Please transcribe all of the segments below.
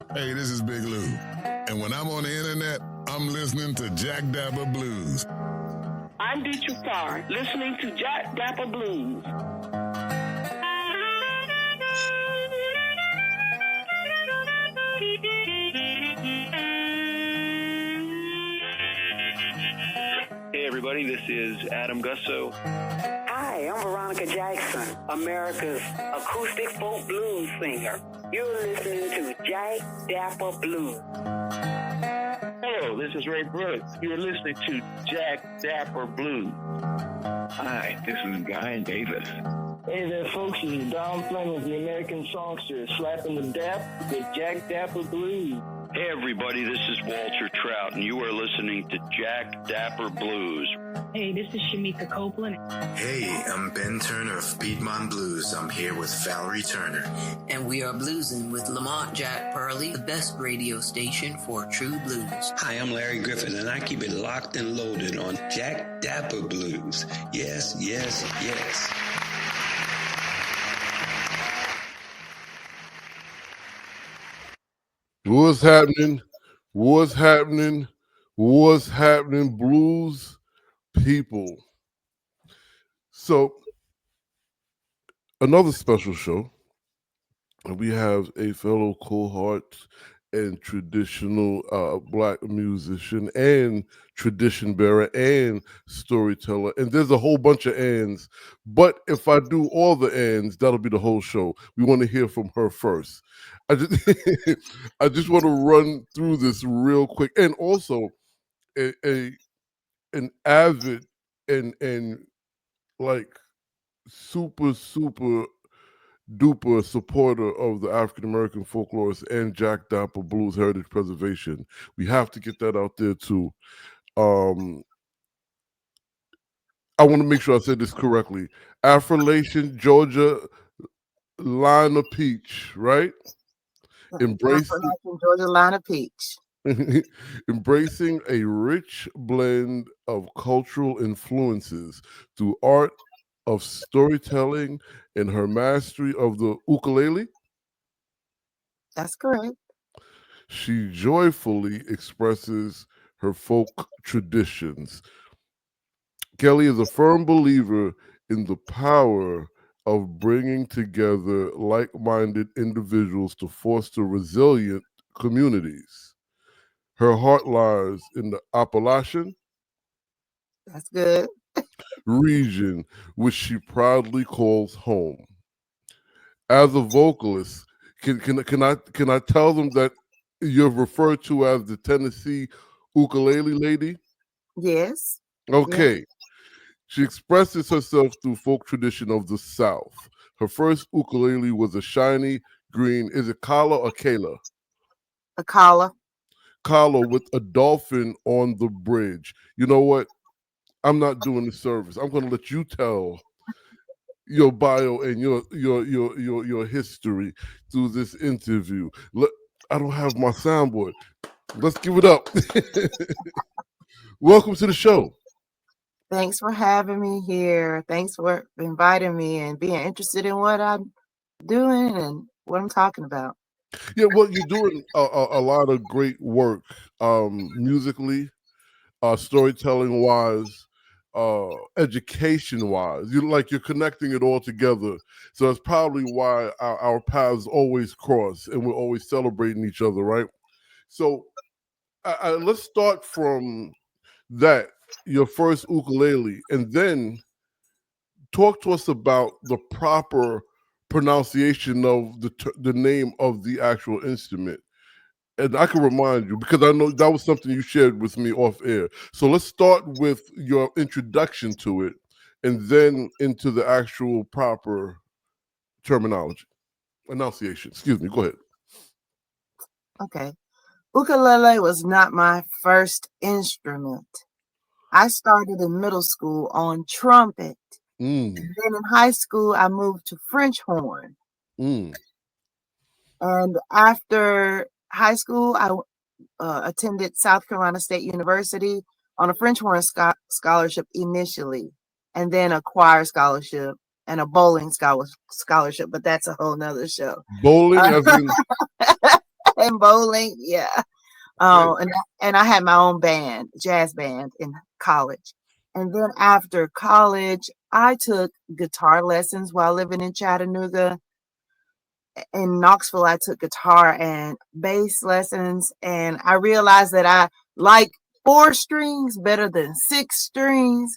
Hey, this is Big Lou. And when I'm on the internet, I'm listening to Jack Dapper Blues. I'm D. Chupar, listening to Jack Dapper Blues. Hey everybody, this is Adam Gusso. Hi, I'm Veronica Jackson, America's acoustic folk blues singer. You're listening to Jack Dapper Blues. Hello, this is Ray Brooks. You're listening to Jack Dapper Blues. Hi, this is Guy Davis. Hey there, folks. This is Don Fleming, the American songster, slapping the dap with Jack Dapper Blues. Hey everybody, this is Walter Trout, and you are listening to Jack Dapper Blues. Hey, this is Shamika Copeland. Hey, I'm Ben Turner of Piedmont Blues. I'm here with Valerie Turner. And we are bluesing with Lamont Jack Pearlie, the best radio station for true blues. Hi, I'm Larry Griffin, and I keep it locked and loaded on Jack Dapper Blues. Yes, yes, yes. What's happening? What's happening? What's happening, blues people? So, another special show. And we have a fellow cohort and traditional Black musician and tradition bearer and storyteller. And there's a whole bunch of ands. But if I do all the ands, that'll be the whole show. We want to hear from her first. I just want to run through this real quick. And also an avid and like super duper supporter of the African American folklorist and Jack Dapper Blues heritage preservation. We have to get that out there too. I want to make sure I said this correctly. Affrilachian-Georgia-lina-Peach, right? Affrilachian-Georgia-lina-Peach. Embracing a rich blend of cultural influences through art of storytelling and her mastery of the ukulele. That's correct. She joyfully expresses her folk traditions. Kelly is a firm believer in the power of bringing together like-minded individuals to foster resilient communities. Her heart lies in the Appalachian That's good. region, which she proudly calls home. As a vocalist, can I tell them that you're referred to as the Tennessee ukulele lady? Yes. Okay. Yes. She expresses herself through folk tradition of the South. Her first ukulele was a shiny green, is it Kala or Kayla? A collar. Kala with a dolphin on the bridge. You know what? I'm not doing the service. I'm going to let you tell your bio and your history through this interview. I don't have my soundboard. Let's give it up. Welcome to the show. Thanks for having me here. Thanks for inviting me and being interested in what I'm doing and what I'm talking about. Yeah, well, you're doing a lot of great work musically, storytelling wise, education wise. You're connecting it all together. So that's probably why our paths always cross and we're always celebrating each other, right? So let's start from that, your first ukulele, and then talk to us about the proper pronunciation of the name of the actual instrument. And I can remind you, because I know that was something you shared with me off air. So let's start with your introduction to it and then into the actual proper terminology. Enunciation. Excuse me. Go ahead. Okay. Ukulele was not my first instrument. I started in middle school on trumpet. And then in high school, I moved to French horn. And after high school, I attended South Carolina State University on a French horn scholarship initially, and then a choir scholarship and a bowling scholarship, but that's a whole nother show. Bowling as in and bowling. Yeah. Oh, and I had my own band, jazz band in college. And then after college, I took guitar lessons while living in Chattanooga. In Knoxville, I took guitar and bass lessons, and I realized that I like 4 strings better than 6 strings.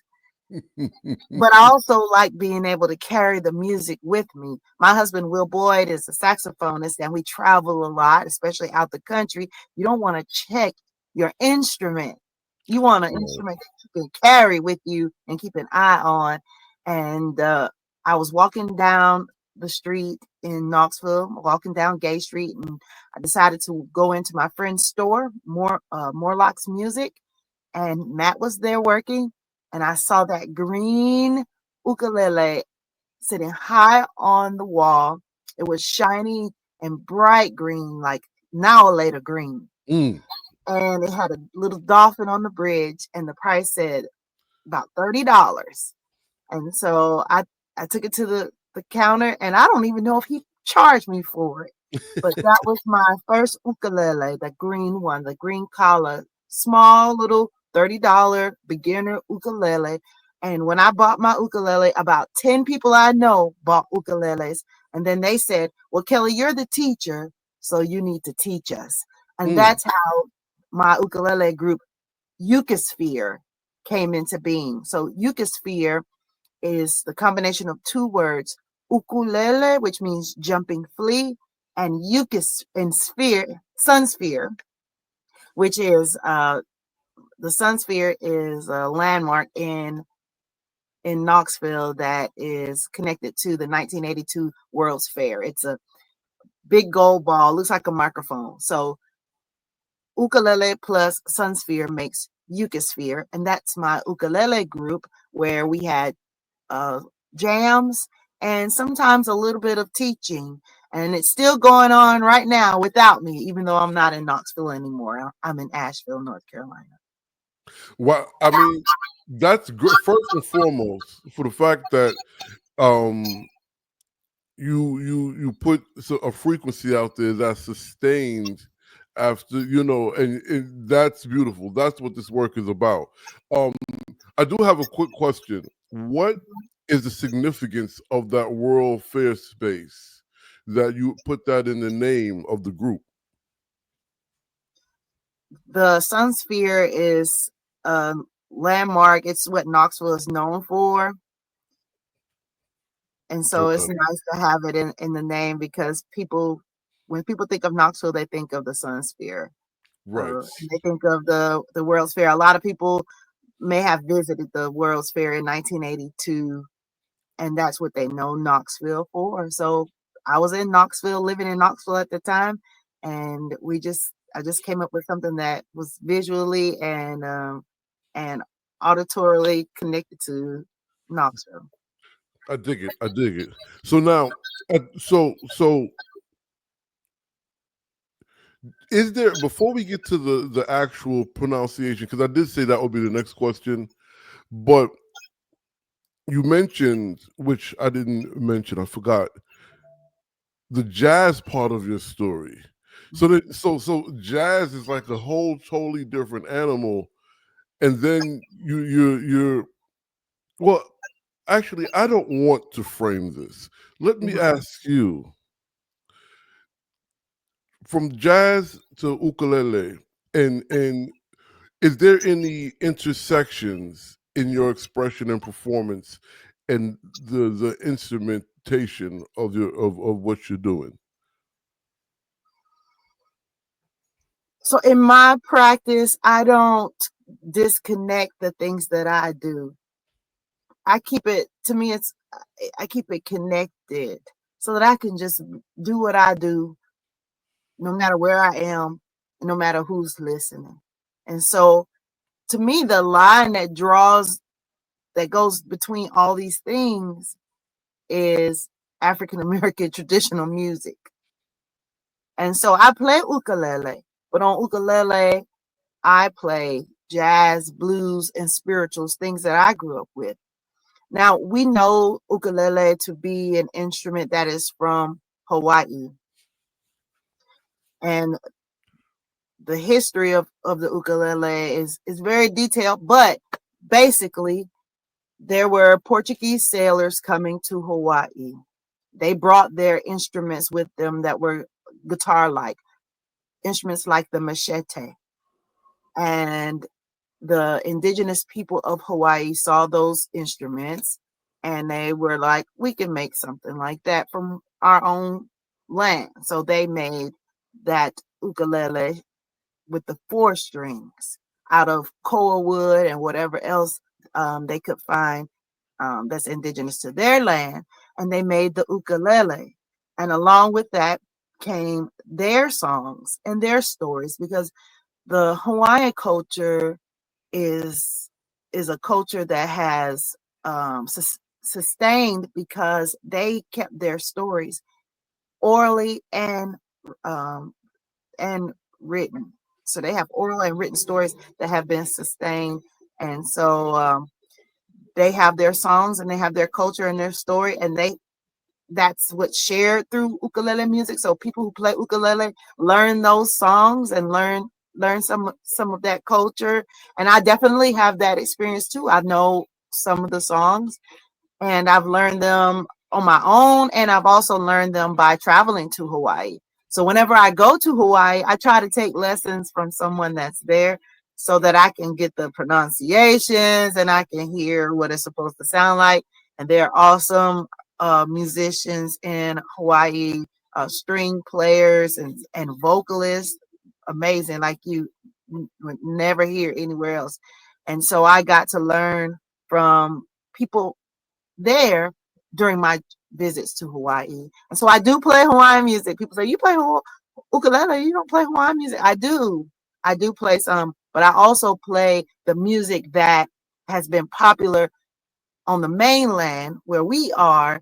But I also like being able to carry the music with me. My husband, Will Boyd, is a saxophonist, and we travel a lot, especially out the country. You don't want to check your instrument. You want an instrument that you can carry with you and keep an eye on. And I was walking down the street in Knoxville, walking down Gay Street, and I decided to go into my friend's store, Morlock's Music, and Matt was there working, and I saw that green ukulele sitting high on the wall. It was shiny and bright green, like now later green. And it had a little dolphin on the bridge, and the price said about $30. And so I took it to the counter, and I don't even know if he charged me for it. But that was my first ukulele, the green one, the green collar, small little $30 beginner ukulele. And when I bought my ukulele, about 10 people I know bought ukuleles. And then they said, well, Kelle, you're the teacher, so you need to teach us. And that's how my ukulele group, Ukisphere, came into being. So Ukisphere is the combination of 2 words, ukulele, which means jumping flea, and Ukis and sphere, sun sphere, which is the Sun Sphere is a landmark in Knoxville that is connected to the 1982 World's Fair. It's a big gold ball, looks like a microphone. So ukulele plus Sun Sphere makes Ukisphere, and that's my ukulele group where we had jams and sometimes a little bit of teaching. And it's still going on right now without me, even though I'm not in Knoxville anymore. I'm in Asheville, North Carolina. Well, I mean, that's good. First and foremost, for the fact that you put a frequency out there that's sustained after, and that's beautiful. That's what this work is about. I do have a quick question. What is the significance of that World Fair space that you put that in the name of the group? The Sun Sphere is a landmark. It's what Knoxville is known for. And so it's nice to have it in the name, because when people think of Knoxville, they think of the Sun Sphere. Right. They think of the World's Fair. A lot of people may have visited the World's Fair in 1982, and that's what they know Knoxville for. So I was in Knoxville, living in Knoxville at the time, and I just came up with something that was visually and auditorily connected to Knoxville. I dig it. So now, so is there, before we get to the actual pronunciation, because I did say that would be the next question, but you mentioned, which I didn't mention, I forgot, the jazz part of your story. So jazz is like a whole totally different animal, and then you're well. Actually, I don't want to frame this. Let me ask you, from jazz to ukulele, and is there any intersections in your expression and performance and the instrumentation of what you're doing? So in my practice, I don't disconnect the things that I do. I keep it, to me, I keep it connected so that I can just do what I do, no matter where I am, no matter who's listening. And so to me, the line that goes between all these things is African American traditional music. And so I play ukulele, but on ukulele, I play jazz, blues, and spirituals, things that I grew up with. Now, we know ukulele to be an instrument that is from Hawaii. And the history of the ukulele is very detailed, but basically there were Portuguese sailors coming to Hawaii. They brought their instruments with them that were guitar-like, instruments like the machete. And the indigenous people of Hawaii saw those instruments and they were like, we can make something like that from our own land. So they made that ukulele with the 4 strings out of koa wood and whatever else they could find that's indigenous to their land. And they made the ukulele. And along with that came their songs and their stories, because the Hawaiian culture is a culture that has sustained because they kept their stories orally and written. So they have oral and written stories that have been sustained, and so they have their songs and they have their culture and their story, and that's what's shared through ukulele music. So people who play ukulele learn those songs and learn some of that culture. And I definitely have that experience too. I know some of the songs and I've learned them on my own, and I've also learned them by traveling to Hawaii. So whenever I go to Hawaii, I try to take lessons from someone that's there so that I can get the pronunciations and I can hear what it's supposed to sound like. And there are awesome musicians in Hawaii, string players and vocalists, amazing, like you would never hear anywhere else. And so I got to learn from people there during my visits to Hawaii. And so I do play Hawaiian music. People say, you play ukulele, you don't play Hawaiian music. I do play some, but I also play the music that has been popular on the mainland where we are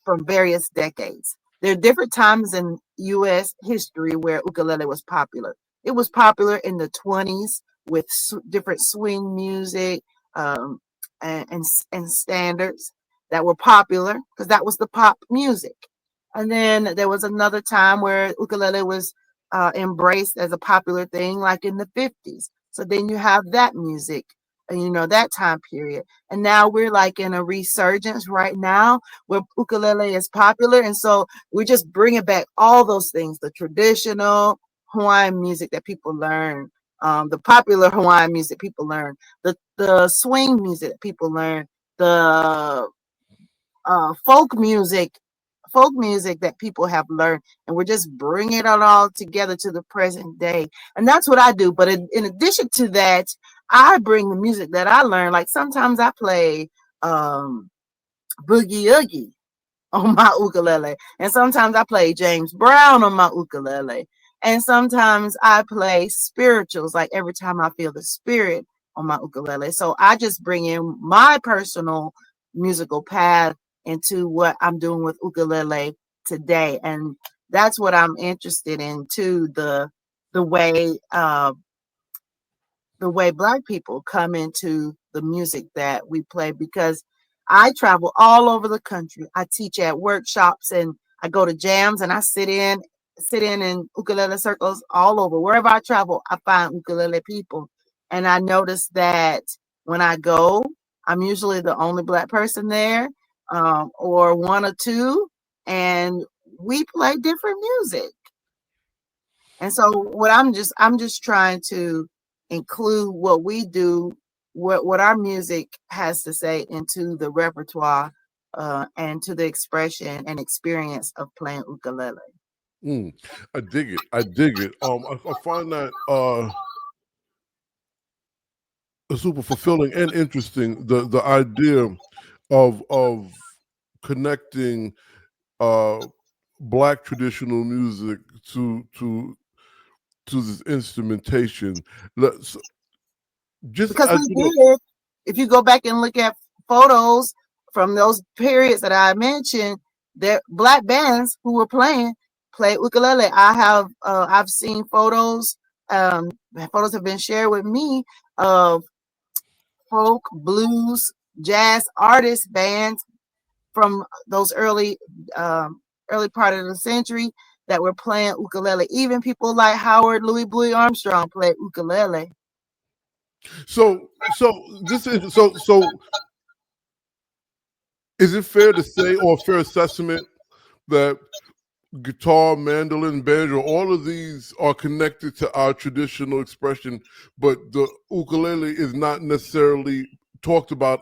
from various decades. There are different times in U.S. history where ukulele was popular. It was popular in the 20s with different swing music and standards that were popular because that was the pop music. And then there was another time where ukulele was embraced as a popular thing, like in the 50s. So then you have that music, and that time period. And now we're like in a resurgence right now where ukulele is popular. And so we're just bringing back all those things, the traditional Hawaiian music that people learn, the popular Hawaiian music people learn, the swing music that people learn, the folk music that people have learned, and we're just bringing it all together to the present day. And that's what I do. But in addition to that, I bring the music that I learned. Like sometimes I play boogie oogie on my ukulele, and sometimes I play James Brown on my ukulele, and sometimes I play spirituals, like Every Time I Feel the Spirit on my ukulele. So I just bring in my personal musical path into what I'm doing with ukulele today. And that's what I'm interested in too, the way Black people come into the music that we play, because I travel all over the country. I teach at workshops and I go to jams and I sit in ukulele circles all over. Wherever I travel, I find ukulele people. And I notice that when I go, I'm usually the only Black person there, or one or two, and we play different music. And so what I'm just trying to include what we do, what our music has to say into the repertoire and to the expression and experience of playing ukulele. I dig it. I find that super fulfilling and interesting. The idea of connecting Black traditional music to this instrumentation. Because we did, if you go back and look at photos from those periods that I mentioned, there Black bands who were play ukulele. I've seen photos. Photos have been shared with me of folk, blues, jazz artist bands from those early part of the century that were playing ukulele. Even people like Howard Louis Bluey Armstrong played ukulele. So this is so. Is it fair to say, or fair assessment, that guitar, mandolin, banjo, all of these are connected to our traditional expression, but the ukulele is not necessarily talked about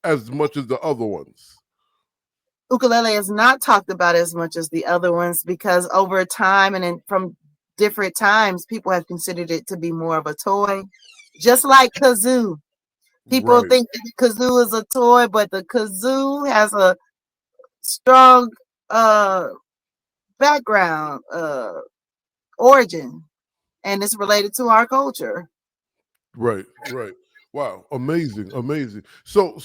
as much as the other ones? Ukulele is not talked about as much as the other ones because over time and from different times, people have considered it to be more of a toy, just like kazoo. People think that the kazoo is a toy, but the kazoo has a strong background, origin, and it's related to our culture. Right. Wow, amazing. So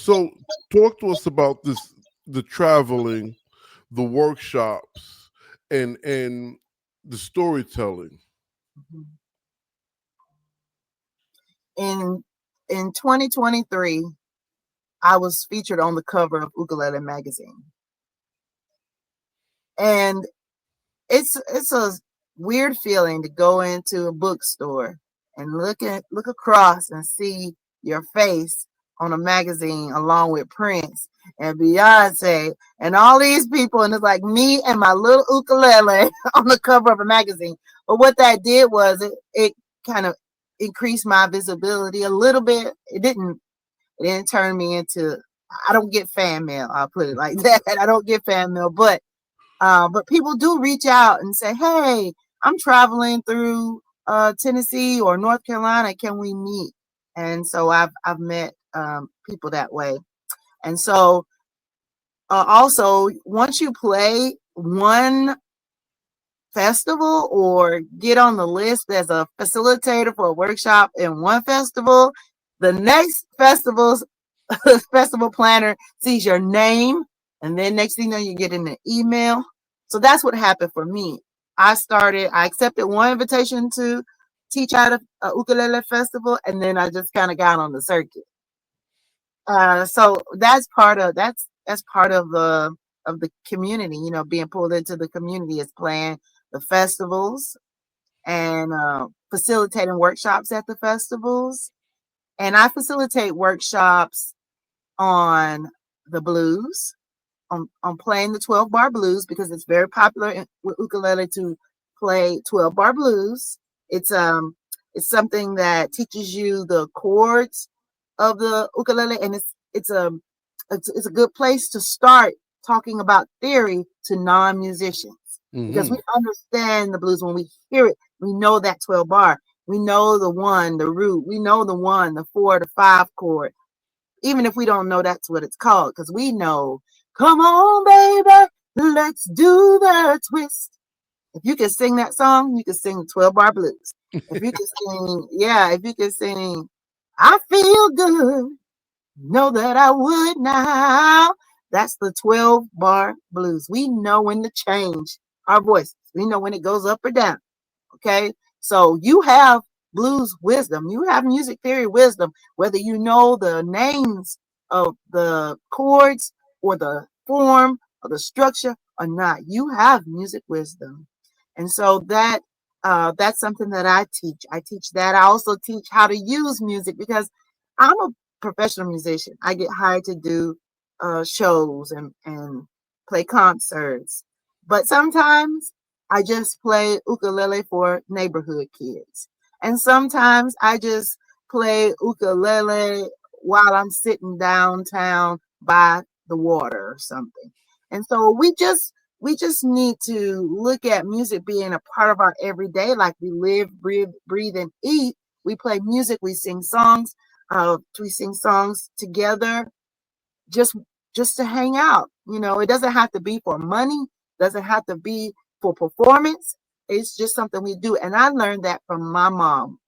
talk to us about this, the traveling, the workshops, and the storytelling. In 2023, I was featured on the cover of Ukulele magazine. And it's a weird feeling to go into a bookstore and look across and see your face on a magazine along with Prince and Beyonce and all these people, and it's like me and my little ukulele on the cover of a magazine. But what that did was it kind of increased my visibility a little bit. It didn't turn me into, I don't get fan mail, I'll put it like that. I don't get fan mail, but people do reach out and say, hey, I'm traveling through Tennessee or North Carolina, can we meet? And so I've met people that way. And so also, once you play one festival or get on the list as a facilitator for a workshop in one festival, the next festival planner sees your name, and then next thing you know, you get in an email. So that's what happened for me. I accepted one invitation to teach at a ukulele festival, and then I just kind of got on the circuit. So that's part of the community, being pulled into the community, is playing the festivals and facilitating workshops at the festivals. And I facilitate workshops on the blues, on playing the 12-bar blues, because it's very popular with ukulele to play 12-bar blues. It's something that teaches you the chords of the ukulele, and it's a good place to start talking about theory to non-musicians, because we understand the blues when we hear it. We know that 12-bar. We know the one, the root. We know the 1, the 4, the 5 chord, even if we don't know that's what it's called, because we know, come on, baby, let's do the twist. If you can sing that song, you can sing the 12-bar blues. If you can sing, I feel good, know that I would now. That's the 12-bar blues. We know when to change our voice. We know when it goes up or down. Okay, so you have blues wisdom. You have music theory wisdom, whether you know the names of the chords or the form or the structure or not. You have music wisdom. And so that's something that I teach. I teach that. I also teach how to use music, because I'm a professional musician. I get hired to do shows and play concerts. But sometimes I just play ukulele for neighborhood kids. And sometimes I just play ukulele while I'm sitting downtown by the water or something. And so we just need to look at music being a part of our everyday, like we live, breathe, and eat. We play music, we sing songs. We sing songs together just to hang out. It doesn't have to be for money, doesn't have to be for performance. It's just something we do. And I learned that from my mom,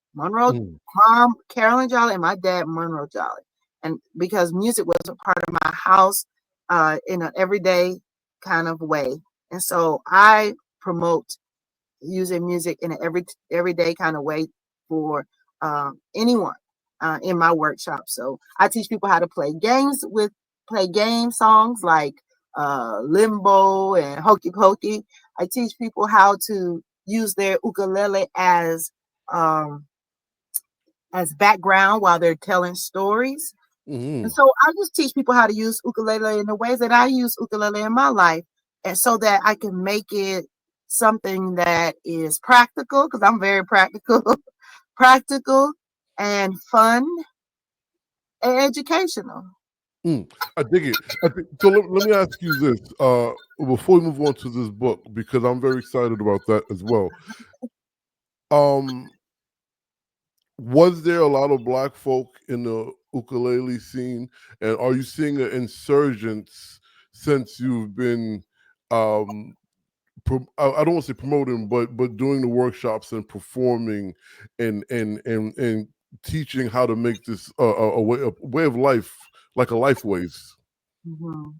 Kelle Jolly, and my dad, Monroe Jolly. And because music was a part of my house in an everyday kind of way. And so I promote using music in an everyday kind of way for anyone in my workshop. So I teach people how to play game songs like Limbo and Hokey Pokey. I teach people how to use their ukulele as background while they're telling stories. And so I just teach people how to use ukulele in the ways that I use ukulele in my life, and so that I can make it something that is practical, because I'm very practical, practical and fun and educational. I dig it. So let me ask you this before we move on to this book, because I'm very excited about that as well. Was there a lot of Black folk in the ukulele scene, and are you seeing an insurgence since you've been I don't want to say promoting, but doing the workshops and performing and teaching how to make this a way of life, like a life ways? Mm-hmm.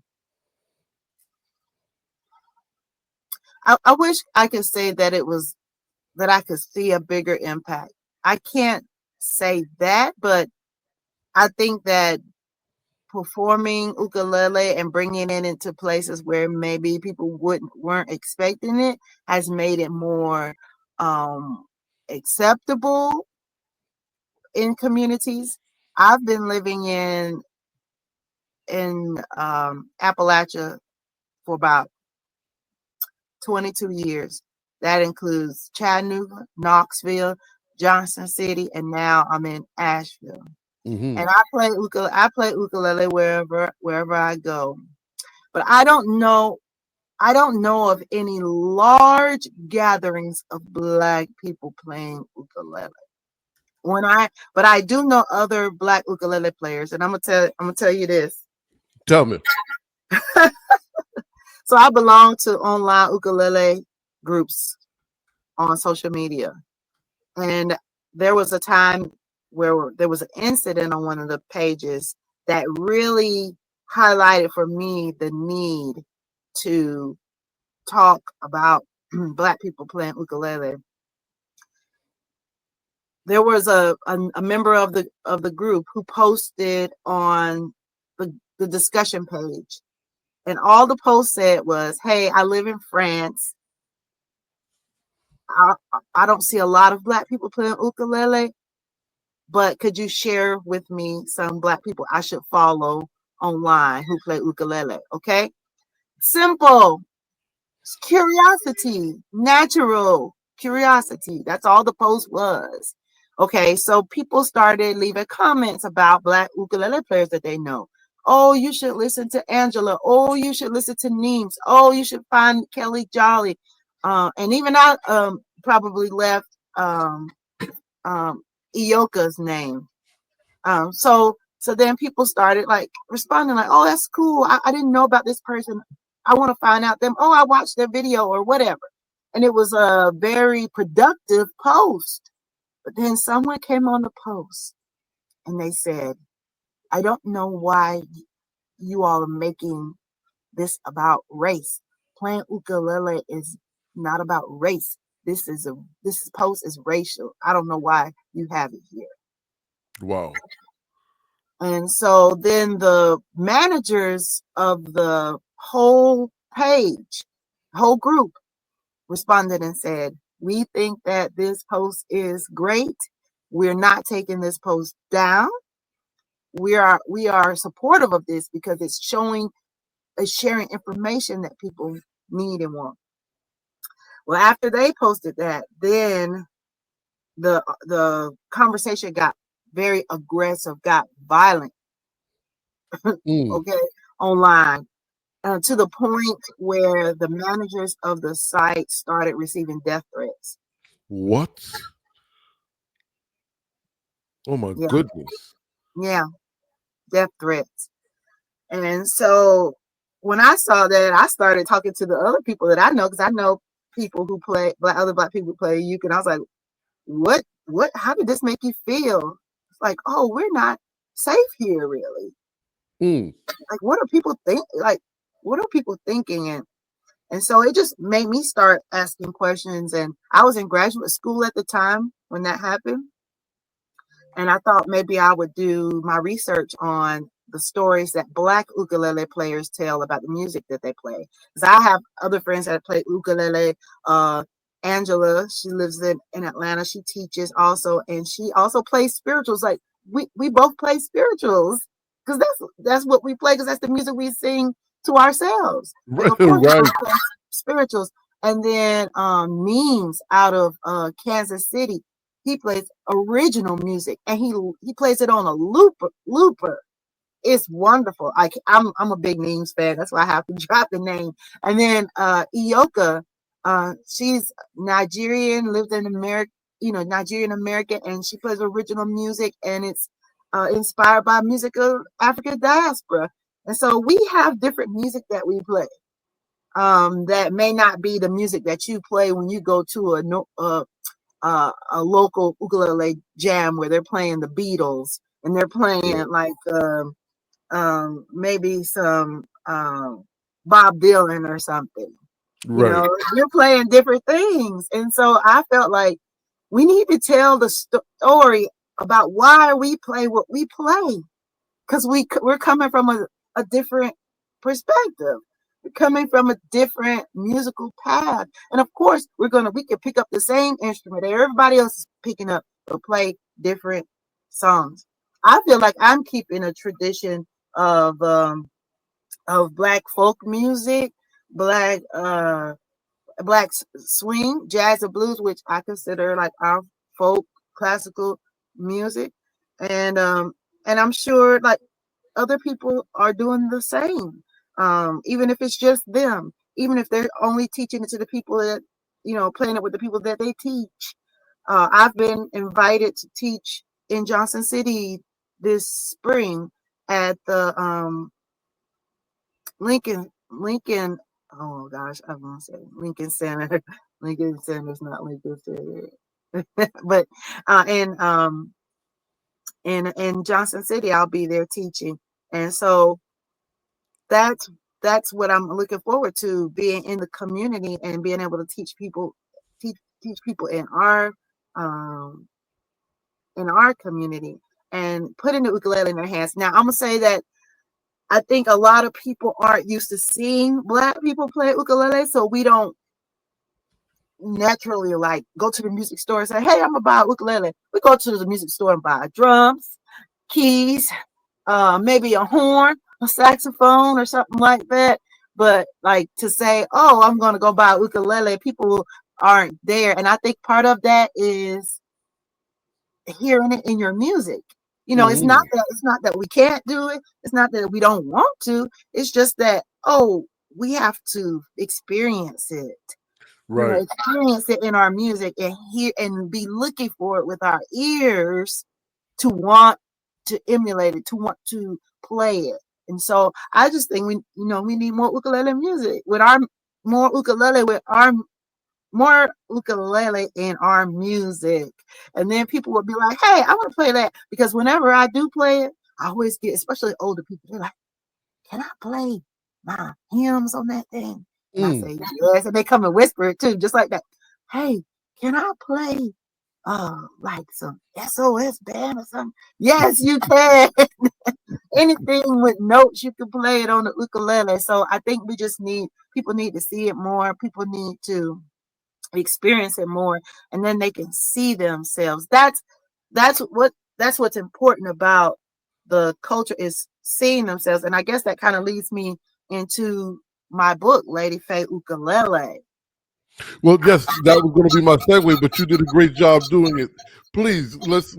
I wish I could say that I could see a bigger impact. I can't say that, but I think that performing ukulele and bringing it into places where maybe people weren't expecting it has made it more acceptable in communities. I've been living in Appalachia for about 22 years. That includes Chattanooga, Knoxville, Johnson City, and now I'm in Asheville. And I play ukulele wherever I go. But I don't know of any large gatherings of Black people playing ukulele. But I do know other Black ukulele players, and I'm gonna tell you this. Tell me. So I belong to online ukulele groups on social media. And there was a time where there was an incident on one of the pages that really highlighted for me the need to talk about Black people playing ukulele. There was a member of the group who posted on the discussion page, and all the post said was, "Hey, I live in France. I don't see a lot of Black people playing ukulele, but could you share with me some Black people I should follow online who play ukulele?" Okay, simple. It's curiosity, natural curiosity. That's all the post was. Okay, so people started leaving comments about Black ukulele players that they know. Oh, you should listen to Angela. Oh, you should listen to Neems. Oh, you should find Kelle Jolly. And even I probably left Ioka's name. So then people started like responding like, "Oh, that's cool. I didn't know about this person. I want to find out them. Oh, I watched their video," or whatever. And it was a very productive post. But then someone came on the post and they said, "I don't know why you all are making this about race. Playing ukulele is not about race. This post is racial. I don't know why you have it here." Wow. And so then the managers of the whole page, whole group, responded and said, "We think that this post is great. We're not taking this post down. We are supportive of this because it's sharing information that people need and want." Well, after they posted that, then the conversation got very aggressive, got violent, okay, online, to the point where the managers of the site started receiving death threats. What? Oh my goodness. Yeah, death threats. And so when I saw that, I started talking to the other people that I know, because I know people who play, other Black people who play uke, and I was like, what, how did this make you feel? It's like, oh, we're not safe here, really. Like, what are people think? Like, what are people thinking? And so it just made me start asking questions. And I was in graduate school at the time when that happened. And I thought maybe I would do my research on the stories that Black ukulele players tell about the music that they play. Because I have other friends that play ukulele. Angela, she lives in Atlanta. She teaches also, and she also plays spirituals. Like we both play spirituals because that's what we play, because that's the music we sing to ourselves. Like, of course, Right. we play spirituals. And then Memes out of Kansas City, he plays original music, and he plays it on a looper. It's wonderful. I'm a big Memes fan. That's why I have to drop the name. And then Ioka, she's Nigerian, lives in America, Nigerian American, and she plays original music, and it's inspired by music of African diaspora. And so we have different music that we play. That may not be the music that you play when you go to a local ukulele jam where they're playing the Beatles and they're playing like maybe some Bob Dylan or something. Right. You're playing different things, and so I felt like we need to tell the story about why we play what we play, because we're coming from a different perspective. We're coming from a different musical path. And of course, we can pick up the same instrument that everybody else is picking up, but play different songs. I feel like I'm keeping a tradition of Black folk music, Black swing, jazz, and blues, which I consider like our folk classical music. And I'm sure like other people are doing the same. Even if it's just them, even if they're only teaching it to the people that, playing it with the people that they teach. I've been invited to teach in Johnson City this spring at the Lincoln, oh gosh, I want to say Lincoln Center. Lincoln Center is not Lincoln Center. But in Johnson City, I'll be there teaching. And so that's what I'm looking forward to, being in the community and being able to teach people in our community and putting the ukulele in their hands. Now I'm gonna say that I think a lot of people aren't used to seeing Black people play ukulele, so we don't naturally like go to the music store and say, "Hey, I'm gonna buy a ukulele." We go to the music store and buy drums, keys, maybe a horn, a saxophone, or something like that. But like to say, "Oh, I'm gonna go buy a ukulele," people aren't there, and I think part of that is hearing it in your music. It's not that we can't do it. It's not that we don't want to. It's just that, we have to experience it. Right. Experience it in our music and hear and be looking for it with our ears to want to emulate it, to want to play it. And so I just think we need more ukulele music more ukulele in our music. And then people will be like, "Hey, I want to play that," because whenever I do play it, I always get, especially older people, they're like, "Can I play my hymns on that thing?" And I say, "Yes," and they come and whisper it too, just like that. "Hey, can I play like some SOS band or something?" Yes, you can. Anything with notes, you can play it on the ukulele. So I think people need to see it more. People need to experience it more, and then they can see themselves. That's what's important about the culture, is seeing themselves. And I guess that kind of leads me into my book, Lady Fay Ukulele. Well, yes, that was going to be my segue, but you did a great job doing it. Please, let's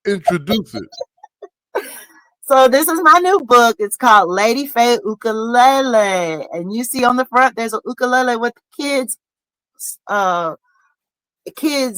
introduce it. So this is my new book. It's called Lady Fay Ukulele, and you see on the front there's a ukulele with kids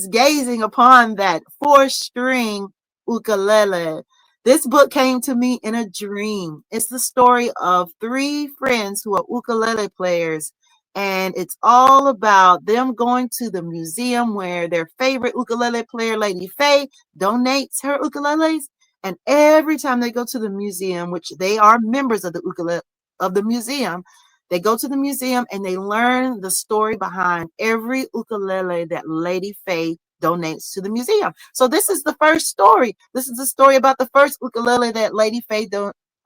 gazing upon that 4-string ukulele. This book came to me in a dream. It's the story of 3 friends who are ukulele players, and it's all about them going to the museum where their favorite ukulele player, Lady Fay, donates her ukuleles. And every time they go to the museum, which they are members of the museum, they go to the museum and they learn the story behind every ukulele that Lady Fay donates to the museum. So this is the first story. This is the story about the first ukulele that Lady Fay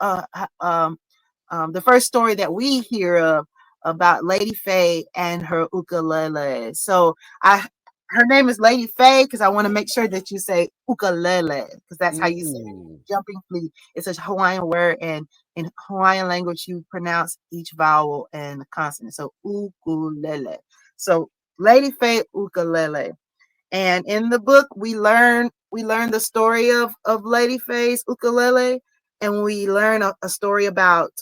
the first story that we hear of about Lady Fay and her ukulele. So her name is Lady Fay because I want to make sure that you say ukulele because that's how you say jumping flea. It's a Hawaiian word, and in Hawaiian language you pronounce each vowel and consonant. So ukulele. So Lady Fay ukulele. And in the book we learn the story of Lady Fay's ukulele, and we learn a story about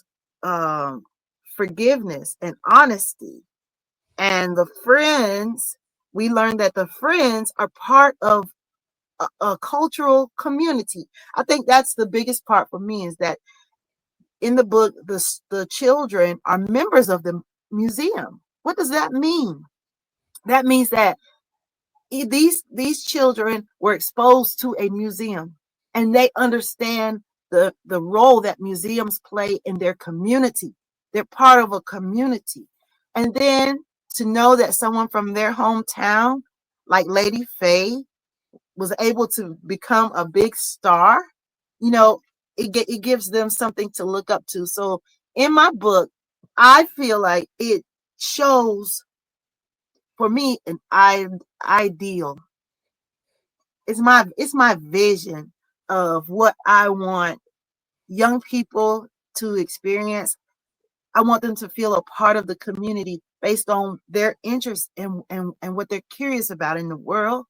forgiveness and honesty. And the friends, we learn that the friends are part of a cultural community. I think that's the biggest part for me, is that in the book, the children are members of the museum. What does that mean? That means that these children were exposed to a museum, and they understand the role that museums play in their community. They're part of a community. And then to know that someone from their hometown, like Lady Fay, was able to become a big star, it gives them something to look up to. So in my book, I feel like it shows, for me, an ideal. It's my vision of what I want young people to experience. I want them to feel a part of the community based on their interests and what they're curious about in the world.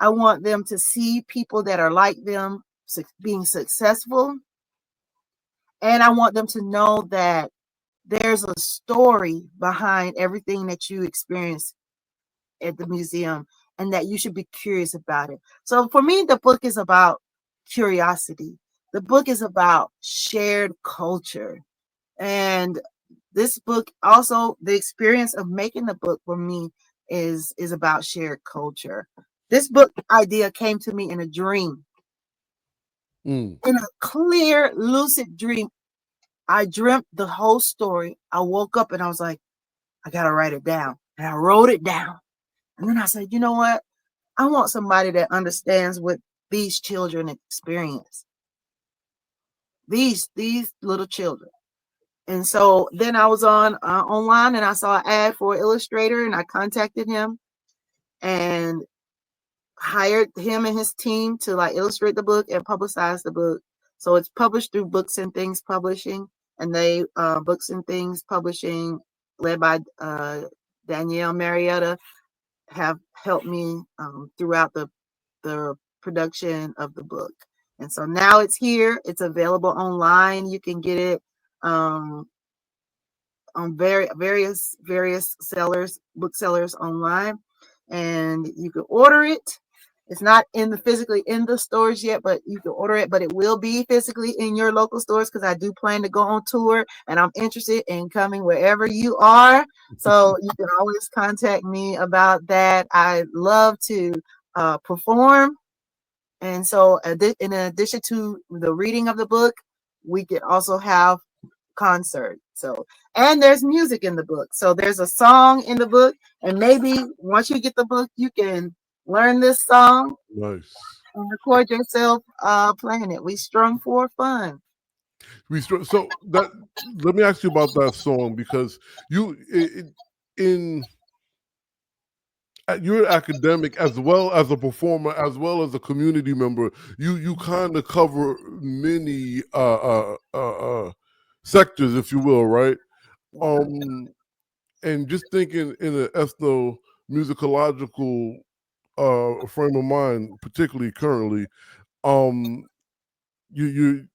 I want them to see people that are like them being successful. And I want them to know that there's a story behind everything that you experience at the museum, and that you should be curious about it. So for me, the book is about curiosity. The book is about shared culture. And this book also, the experience of making the book for me is about shared culture. This book idea came to me in a dream. In a clear, lucid dream. I dreamt the whole story. I woke up and I was like, I gotta write it down. And I wrote it down. And then I said, you know what? I want somebody that understands what these children experience. These little children. And so then I was online, and I saw an ad for an illustrator, and I contacted him and hired him and his team to illustrate the book and publicize the book. So it's published through Books and Things Publishing, and they Books and Things Publishing, led by Danielle Marietta, have helped me throughout the production of the book. And so now it's here. It's available online. You can get it on various booksellers online, and you can order it. It's not physically in the stores yet, but you can order it. But it will be physically in your local stores, because I do plan to go on tour, and I'm interested in coming wherever you are. So you can always contact me about that. I love to perform. And so in addition to the reading of the book, we could also have concert. So, and there's music in the book. So there's a song in the book, and maybe once you get the book, you can learn this song. Nice. And record yourself playing it. We strum for fun. So that, let me ask you about that song, because you're academic as well as a performer, as well as a community member. You kind of cover many sectors, if you will, right? And just thinking in an ethnomusicological frame of mind, particularly currently, you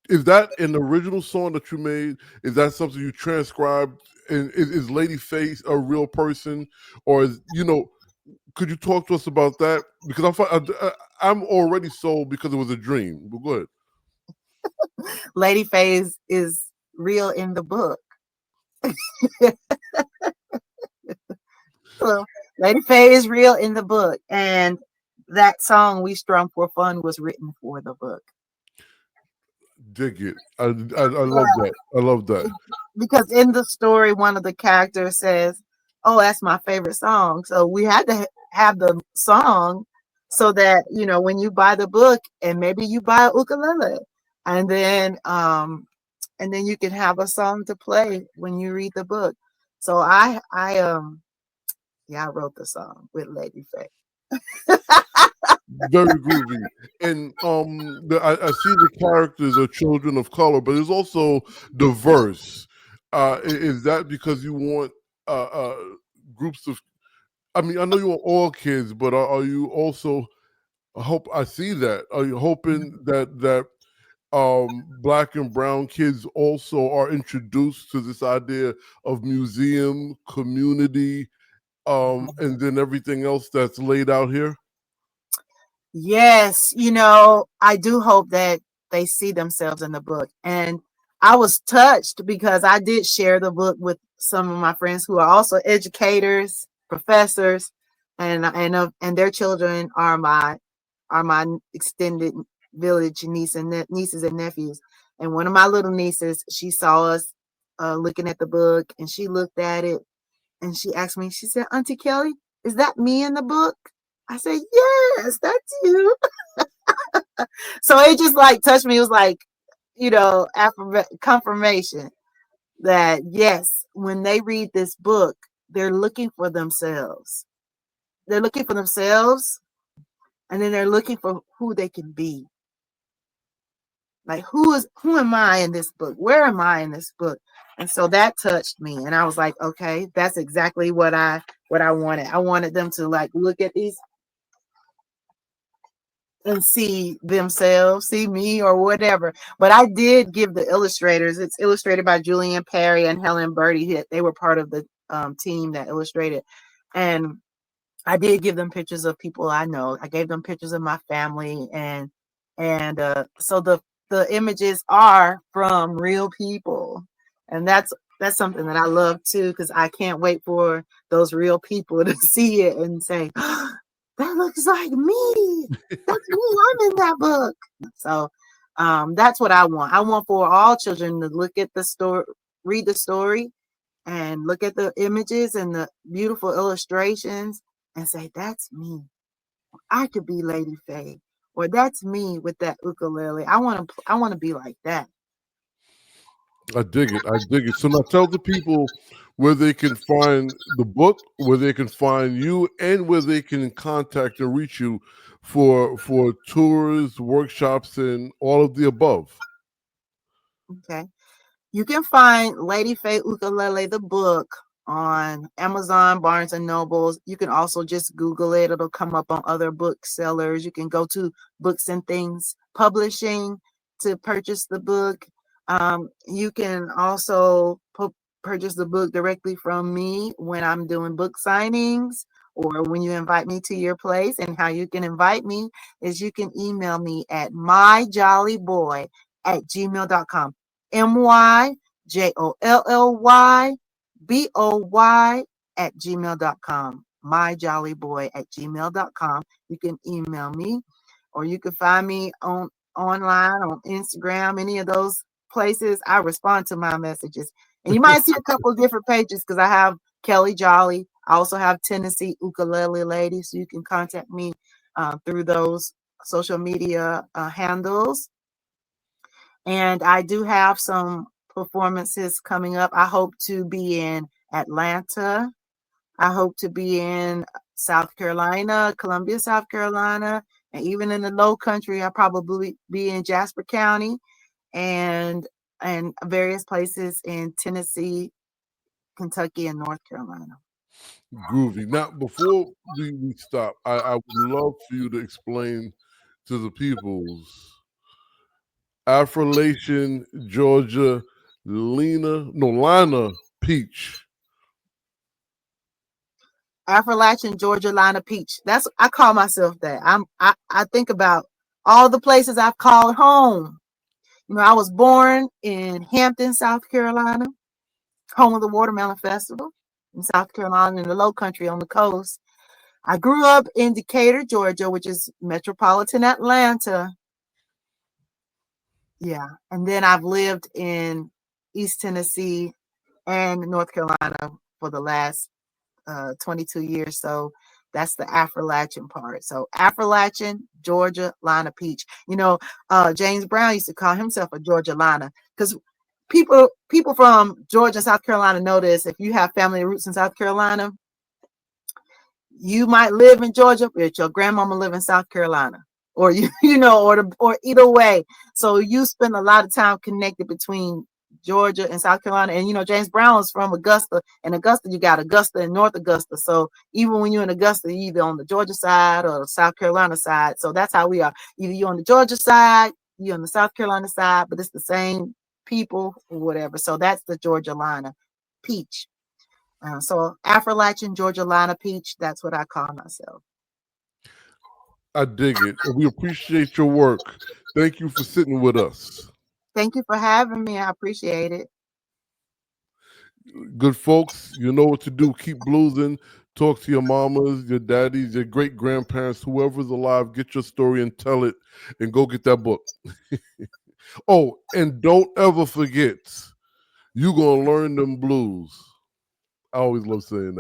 is that an original song that you made? Is that something you transcribed? And is Lady Fay a real person, or is, could you talk to us about that? Because I'm already sold because it was a dream. But go ahead. Lady Fay is real in the book. So Lady Fay is real in the book, and that song "We Strum for Fun" was written for the book. Dig it. I love that. I love that. Because in the story, one of the characters says, "Oh, that's my favorite song." So we had to have the song so that, when you buy the book, and maybe you buy a ukulele, and then and then you can have a song to play when you read the book. So I wrote the song with Lady Fay. Very groovy. And I see the characters are children of color, but it's also diverse. Is that because you want groups of? I mean, I know you want all kids, but are you also? I hope I see that. Are you hoping that Black and brown kids also are introduced to this idea of museum, community, and then everything else that's laid out here? Yes, I do hope that they see themselves in the book. And I was touched because I did share the book with some of my friends who are also educators, professors, and their children are my extended village nieces and nephews. And one of my little nieces, she saw us looking at the book, and she looked at it and she asked me, she said, Auntie Kelly, is that me in the book? I said, yes, that's you. So it just like touched me. It was like, confirmation that yes, when they read this book, they're looking for themselves. They're looking for themselves, and then they're looking for who they can be. Like, who am I in this book? Where am I in this book? And so that touched me. And I was like, okay, that's exactly what I wanted. I wanted them to like look at these and see themselves, see me or whatever. But I did give the illustrators, it's illustrated by Julian Perry and Helen Birdie. They were part of the team that illustrated. And I did give them pictures of people I know. I gave them pictures of my family. And so the images are from real people. And that's something that I love too, because I can't wait for those real people to see it and say, that looks like me. That's me. I'm in that book. So that's what I want. I want for all children to look at the story, read the story, and look at the images and the beautiful illustrations and say, that's me. I could be Lady Fay, or that's me with that ukulele. I want to be like that. I dig it. I dig it. So now tell the people where they can find the book, where they can find you, and where they can contact and reach you for tours, workshops, and all of the above. Okay. You can find Lady Fay Ukulele, the book, on Amazon, Barnes and Nobles. You can also just Google it. It'll come up on other booksellers. You can go to Books and Things Publishing to purchase the book. You can also purchase the book directly from me when I'm doing book signings or when you invite me to your place. And how you can invite me is you can email me at myjollyboy@gmail.com. myjollyboy@gmail.com. myjollyboy@gmail.com. You can email me, or you can find me online on Instagram, any of those places. I respond to my messages. And you might see a couple of different pages because I have Kelle Jolly. I also have Tennessee Ukulele Lady. So you can contact me through those social media handles. And I do have some performances coming up. I hope to be in Atlanta. I hope to be in South Carolina, Columbia, South Carolina, and even in the Low Country. I'll probably be in Jasper County and various places in Tennessee, Kentucky, and North Carolina. Groovy. Now, before we stop, I would love for you to explain to the peoples Affrilachian-Georgia-lina-Peach. Affrilachian-Georgia-lina-Peach. I call myself that. I think about all the places I've called home. I was born in Hampton, South Carolina, home of the Watermelon Festival in South Carolina, in the Low Country on the coast. I grew up in Decatur, Georgia, which is metropolitan Atlanta. Yeah. And then I've lived in East Tennessee and North Carolina for the last 22 years. So that's the Affrilachian part. So Affrilachian-Georgia-lina-Peach. James Brown used to call himself a Georgia-lina because people from Georgia and South Carolina know this. If you have family roots in South Carolina, you might live in Georgia, but your grandmama live in South Carolina, or or either way. So you spend a lot of time connected between Georgia and South Carolina. And James Brown is from Augusta, and Augusta, you got Augusta and North Augusta. So even when you're in Augusta, you're either on the Georgia side or the South Carolina side. So that's how we are. Either you're on the Georgia side, you're on the South Carolina side, but it's the same people or whatever. So that's the Georgia-lina-Peach. So Affrilachian-Georgia-lina-Peach, that's what I call myself. I dig it. We appreciate your work. Thank you for sitting with us. Thank you for having me. I appreciate it. Good folks, you know what to do. Keep bluesing. Talk to your mamas, your daddies, your great grandparents, whoever's alive. Get your story and tell it, and go get that book. Oh, and don't ever forget, you're gonna learn them blues. I always love saying that.